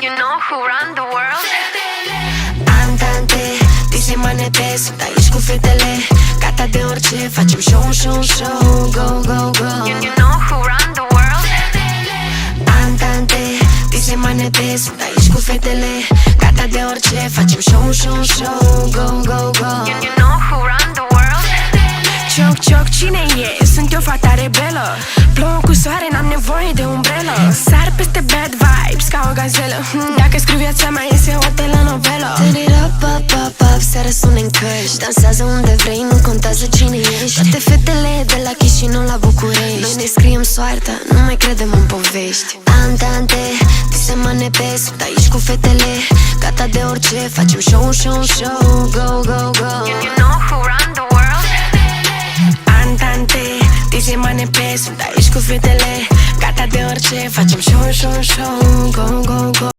You know who run the world? Andante, dise manete, sunt aici cu fetele. Gata de orice, facem show, show, show. Go, go, go. You know who run the world? Andante, dise manete, sunt aici cu fetele. Gata de orice, facem show, show, show. Go, go, go. You know who run the world? Cioc, cioc, cine e? Sunt eu fata rebelă. Plouă cu soare, n-am nevoie de umbrelă. Sar peste bad vibes ca o gazelă. Dacă scriu viața mea, iese o telenovelă. Turn it up, up, up, up, seara sună în căști. Dansează unde vrei, nu contează cine ești. Toate fetele de la Chișinău la București. Noi ne scriem soarta, nu mai credem în povești. Andante, dise manepe, sunt aici cu fetele. Gata de orice, facem show, show, show. Go, go, go. You know who run the world? Andante, dise manepe, sunt aici cu fetele. Gata de orice, facem show, show, show. Go, go, go.